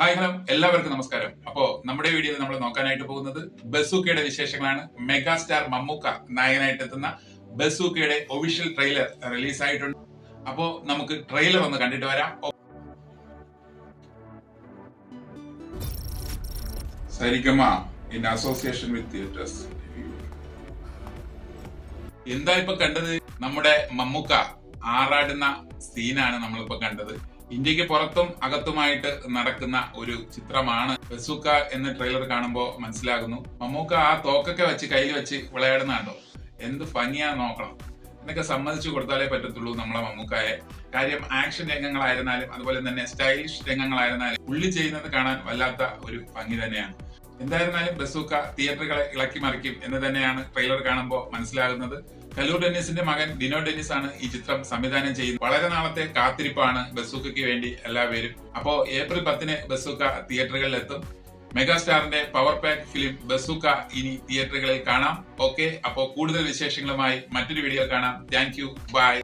Hi hello എല്ലാവർക്കും നമസ്കാരം. അപ്പോ നമ്മുടെ വീഡിയോയിൽ നമ്മൾ നോക്കാനായിട്ട് പോകുന്നത് ബസൂക്കയുടെ വിശേഷങ്ങളാണ്. മെഗാസ്റ്റാർ മമ്മൂക്ക നായകനായിട്ട് എത്തുന്ന ബസൂക്കയുടെ ഒഫീഷ്യൽ ട്രെയിലർ റിലീസ് ആയിട്ടുണ്ട്. അപ്പോ നമുക്ക് ട്രെയിലർ ഒന്ന് കണ്ടിട്ട് വരാം. സരിഗമ ഇൻ അസോസിയേഷൻ വിത്ത് തിയേറ്റേഴ്സ്. എന്താ ഇപ്പൊ കണ്ടത്? നമ്മുടെ മമ്മൂക്ക ആറാടുന്ന സീനാണ് നമ്മളിപ്പോ കണ്ടത്. ഇന്ത്യക്ക് പുറത്തും അകത്തുമായിട്ട് നടക്കുന്ന ഒരു ചിത്രമാണ് ബസൂക്ക എന്ന ട്രെയിലർ കാണുമ്പോൾ മനസ്സിലാകുന്നു. മമ്മൂക്ക ആ തോക്കൊക്കെ വെച്ച് കയ്യിൽ വെച്ച് വിളയാടുന്നുണ്ടോ, എന്ത് ഭംഗിയാ നോക്കണം. എന്നൊക്കെ സമ്മതിച്ചു കൊടുത്താലേ പറ്റത്തുള്ളൂ നമ്മളെ മമ്മൂക്കായെ. കാര്യം ആക്ഷൻ രംഗങ്ങളായിരുന്നാലും അതുപോലെ തന്നെ സ്റ്റൈലിഷ് രംഗങ്ങളായിരുന്നാലും പുള്ളി ചെയ്യുന്നത് കാണാൻ വല്ലാത്ത ഒരു ഭംഗി തന്നെയാണ്. എന്തായിരുന്നാലും ബസൂക്ക തിയേറ്ററുകളെ ഇളക്കി മറിക്കും എന്ന് തന്നെയാണ് ട്രെയിലർ കാണുമ്പോൾ മനസ്സിലാകുന്നത്. കലൂർ ഡെന്നിസിന്റെ മകൻ ഡിനോ ഡെന്നിസ് ആണ് ഈ ചിത്രം സംവിധാനം ചെയ്യുന്നത്. വളരെ നാളത്തെ കാത്തിരിപ്പാണ് ബസൂക്കയ്ക്ക് വേണ്ടി എല്ലാവരും. അപ്പോ ഏപ്രിൽ 10 ബസൂക്ക തിയേറ്ററുകളിൽ എത്തും. മെഗാസ്റ്റാറിന്റെ പവർ പാക്ക് ഫിലിം ബസൂക്ക ഇനി തിയേറ്ററുകളിൽ കാണാം. ഓക്കെ, അപ്പോ കൂടുതൽ വിശേഷങ്ങളുമായി മറ്റൊരു വീഡിയോ കാണാം. Thank you, by.